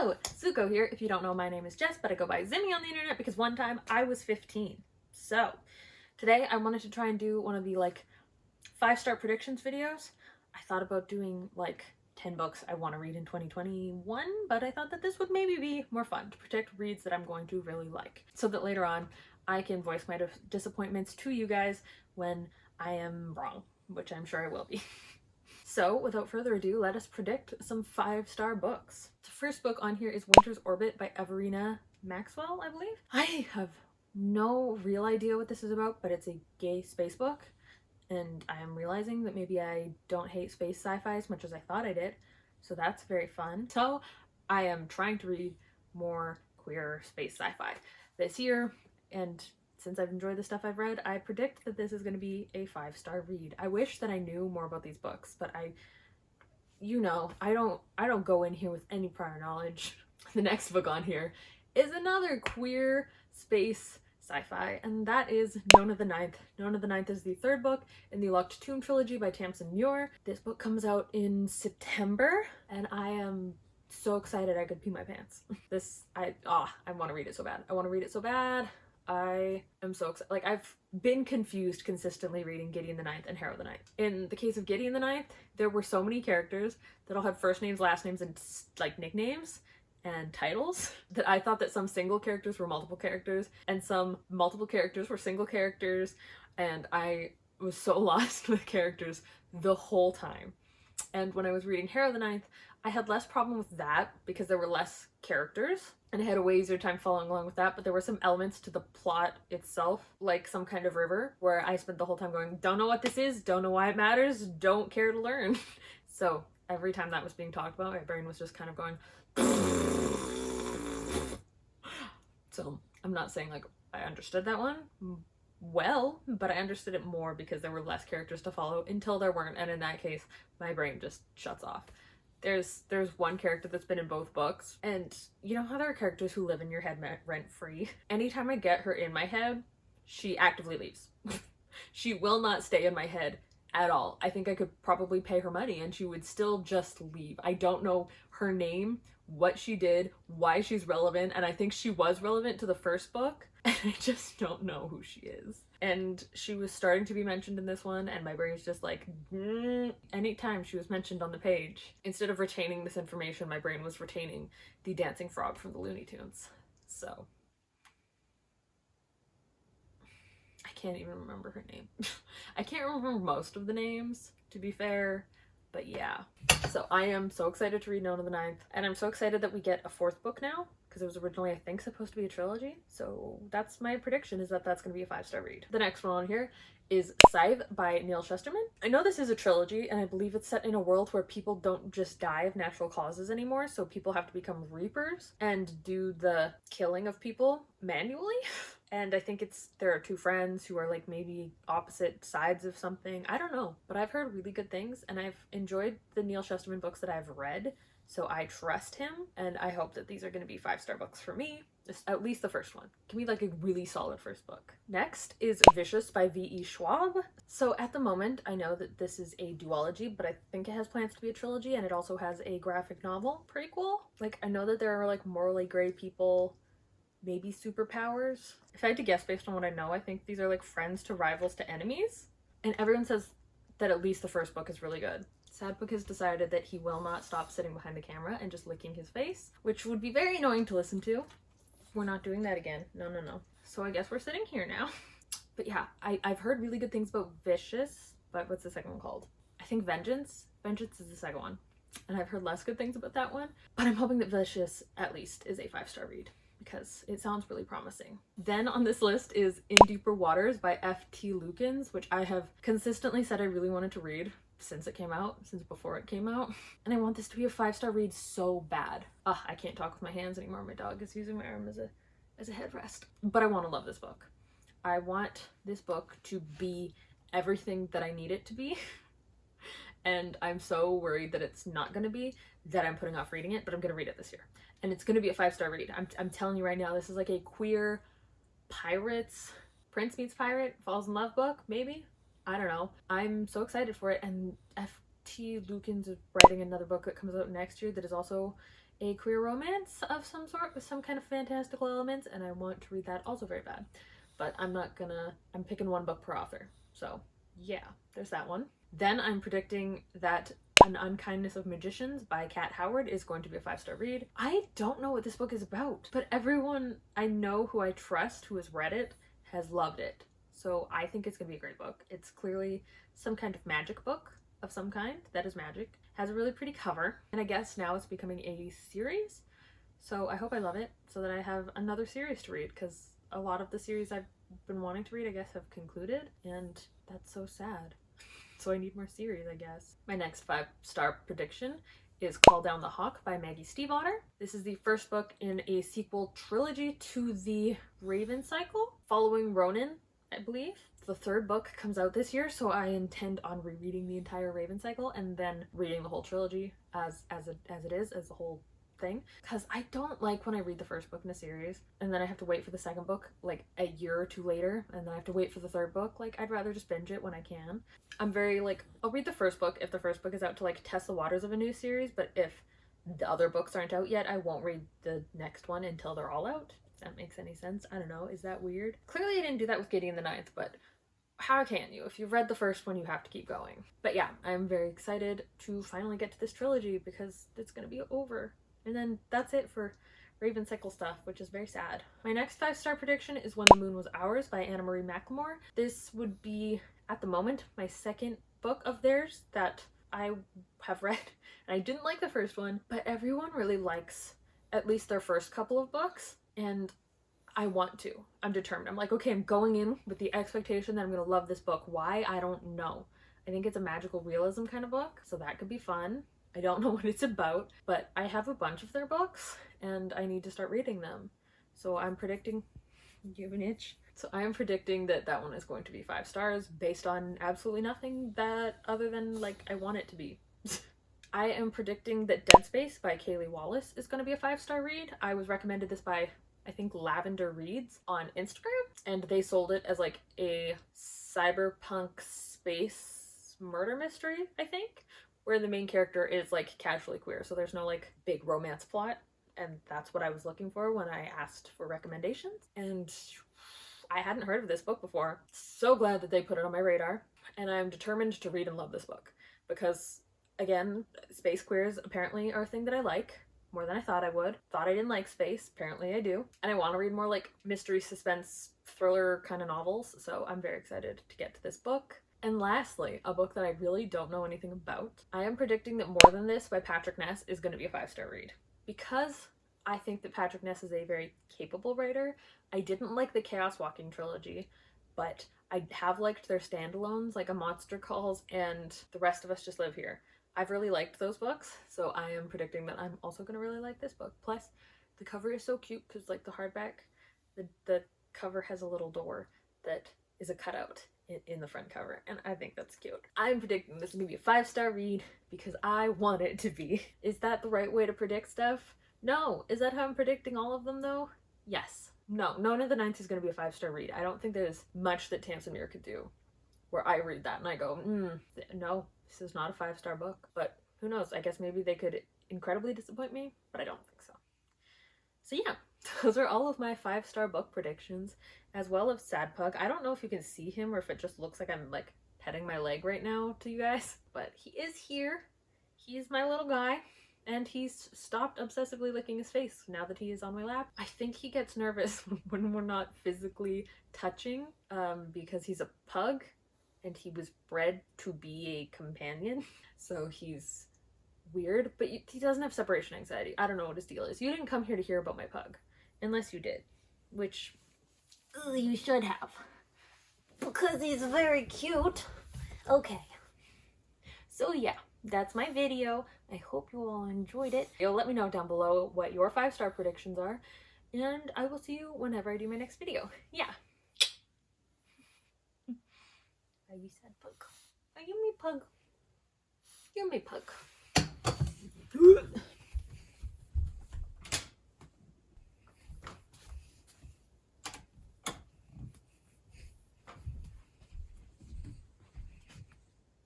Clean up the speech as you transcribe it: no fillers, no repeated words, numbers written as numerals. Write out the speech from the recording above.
Hello, Zuko here. If you don't know, my name is Jess, but I go by Zimmy on the internet because one time I was 15. So today I wanted to try and do one of the 5-star predictions videos. I thought about doing 10 books I want to read in 2021, but I thought that this would maybe be more fun to predict reads that I'm going to really like, so that later on I can voice my disappointments to you guys when I am wrong, which I'm sure I will be. So without further ado, let us predict some 5-star books. The first book on here is Winter's Orbit by Everina Maxwell, I believe. I have no real idea what this is about, but it's a gay space book, and I am realizing that maybe I don't hate space sci-fi as much as I thought I did, so that's very fun. So I am trying to read more queer space sci-fi this year, and since I've enjoyed the stuff I've read, I predict that this is going to be a 5-star read. I wish that I knew more about these books, but I don't go in here with any prior knowledge. The next book on here is another queer space sci-fi, and that is Jonah the Ninth. Jonah the Ninth is the third book in the Locked Tomb trilogy by Tamsin Muir. This book comes out in September, and I am so excited I could pee my pants. I want to read it so bad. I want to read it so bad. I am so excited. I've been confused consistently reading Gideon the Ninth and Harrow the Ninth. In the case of Gideon the Ninth, there were so many characters that all had first names, last names, and nicknames and titles that I thought that some single characters were multiple characters and some multiple characters were single characters, and I was so lost with characters the whole time. And when I was reading Harrow the Ninth, I had less problem with that because there were less characters and I had a way easier time following along with that, but there were some elements to the plot itself, like some kind of river, where I spent the whole time going, don't know what this is, don't know why it matters, don't care to learn. So every time that was being talked about, my brain was just kind of going so I'm not saying I understood that one well, but I understood it more because there were less characters to follow until there weren't, and in that case my brain just shuts off. There's one character that's been in both books, and you know how there are characters who live in your head rent-free? Anytime I get her in my head, she actively leaves. She will not stay in my head at all. I think I could probably pay her money and she would still just leave. I don't know her name, what she did, why she's relevant, and I think she was relevant to the first book, and I just don't know who she is. And she was starting to be mentioned in this one, and my brain's just anytime she was mentioned on the page, instead of retaining this information, my brain was retaining the dancing frog from the Looney Tunes. So I can't even remember her name. I can't remember most of the names, to be fair, but yeah. So I am so excited to read Jonah the Ninth, and I'm so excited that we get a 4th book now, because it was originally, I think, supposed to be a trilogy. So that's my prediction, is that that's going to be a 5-star read. The next one on here is Scythe by Neil Shusterman. I know this is a trilogy, and I believe it's set in a world where people don't just die of natural causes anymore, so people have to become reapers and do the killing of people manually. And I think there are 2 friends who are maybe opposite sides of something. I don't know, but I've heard really good things, and I've enjoyed the Neil Shusterman books that I've read, so I trust him, and I hope that these are going to be 5-star books for me. At least the first one. Give me a really solid first book. Next is Vicious by V.E. Schwab. So at the moment, I know that this is a duology, but I think it has plans to be a trilogy, and it also has a graphic novel prequel. I know that there are morally gray people, maybe superpowers. If I had to guess based on what I know, I think these are friends to rivals to enemies. And everyone says that at least the first book is really good. Sad Book has decided that he will not stop sitting behind the camera and just licking his face, which would be very annoying to listen to. We're not doing that again. No. So I guess we're sitting here now. But yeah, I've heard really good things about Vicious, but what's the second one called? I think Vengeance. Vengeance is the second one. And I've heard less good things about that one, but I'm hoping that Vicious at least is a 5-star read, because it sounds really promising. Then on this list is In Deeper Waters by F.T. Lukens, which I have consistently said I really wanted to read since before it came out. And I want this to be a 5-star read so bad. I can't talk with my hands anymore. My dog is using my arm as a headrest. But I want to love this book. I want this book to be everything that I need it to be. And I'm so worried that it's not going to be, that I'm putting off reading it, but I'm going to read it this year. And it's going to be a 5-star read. I'm telling you right now, this is a queer pirates, prince meets pirate, falls in love book, maybe? I don't know. I'm so excited for it, and F.T. Lukens is writing another book that comes out next year that is also a queer romance of some sort with some kind of fantastical elements, and I want to read that also very bad. But I'm picking one book per author. So yeah, there's that one. Then I'm predicting that An Unkindness of Magicians by Kat Howard is going to be a 5-star read. I don't know what this book is about, but everyone I know who I trust who has read it has loved it. So I think it's going to be a great book. It's clearly some kind of magic book of some kind that is magic. Has a really pretty cover, and I guess now it's becoming a series. So I hope I love it so that I have another series to read, because a lot of the series I've been wanting to read, I guess, have concluded, and that's so sad. So I need more series, I guess. My next 5-star prediction is Call Down the Hawk by Maggie Stiefvater. This is the first book in a sequel trilogy to the Raven cycle, following Ronin, I believe. The 3rd book comes out this year, so I intend on rereading the entire Raven cycle and then reading the whole trilogy as the whole thing, because I don't like when I read the first book in a series and then I have to wait for the second book like a year or two later, and then I have to wait for the 3rd book. Like, I'd rather just binge it when I can. I'm very like, I'll read the first book if the first book is out to like test the waters of a new series, but if the other books aren't out yet, I won't read the next one until they're all out. If that makes any sense. I don't know, is that weird? Clearly I didn't do that with Gideon the Ninth, but how can you? If you've read the first one, you have to keep going. But yeah, I'm very excited to finally get to this trilogy because it's gonna be over. And then that's it for Raven cycle stuff, which is very sad. My next 5-star prediction is When the Moon Was Ours by Anna Marie McLemore. This would be, at the moment, my 2nd book of theirs that I have read. And I didn't like the first one, but everyone really likes at least their first couple of books, and I want to. I'm determined. I'm like, okay, I'm going in with the expectation that I'm gonna love this book. Why? I don't know. I think it's a magical realism kind of book, so that could be fun. I don't know what it's about, but I have a bunch of their books and I need to start reading them. So I'm predicting, you have an itch? So I am predicting that that one is going to be 5 stars based on absolutely nothing that other than like I want it to be. I am predicting that Dead Space by Kaylee Wallace is going to be a 5-star read. I was recommended this by, I think, Lavender Reads on Instagram, and they sold it as like a cyberpunk space murder mystery, I think, where the main character is like casually queer, so there's no like big romance plot, and that's what I was looking for when I asked for recommendations. And I hadn't heard of this book before. So glad that they put it on my radar, and I'm determined to read and love this book because, again, space queers apparently are a thing that I like more than I thought I would. Thought I didn't like space, apparently I do. And I want to read more like mystery, suspense, thriller kind of novels, so I'm very excited to get to this book. And lastly, a book that I really don't know anything about. I am predicting that More Than This by Patrick Ness is going to be a 5-star read. Because I think that Patrick Ness is a very capable writer. I didn't like the Chaos Walking trilogy, but I have liked their standalones, like A Monster Calls and The Rest of Us Just Live Here. I've really liked those books, so I am predicting that I'm also going to really like this book. Plus, the cover is so cute because, like, the hardback, the cover has a little door that is a cutout in the front cover, and I think that's cute. I'm predicting this is going to be a 5-star read because I want it to be. Is that the right way to predict stuff? No. Is that how I'm predicting all of them, though? Yes. No. Jonah the Ninth is going to be a 5-star read. I don't think there's much that Tamsin Muir could do where I read that and I go, no, this is not a 5-star book. But who knows? I guess maybe they could incredibly disappoint me, but I don't think so. So yeah, those are all of my 5-star book predictions, as well as Sad Pug. I don't know if you can see him or if it just looks like I'm like petting my leg right now to you guys, but he is here. He's my little guy, and he's stopped obsessively licking his face now that he is on my lap. I think he gets nervous when we're not physically touching because he's a pug and he was bred to be a companion, so he's weird, but he doesn't have separation anxiety. I don't know what his deal is. You didn't come here to hear about my pug, unless you did, which you should have, because he's very cute. Okay, so yeah, that's my video. I hope you all enjoyed it. You'll let me know down below what your 5-star predictions are, and I will see you whenever I do my next video. Yeah. Are you sad, pug? Are you me, pug? You're me, pug.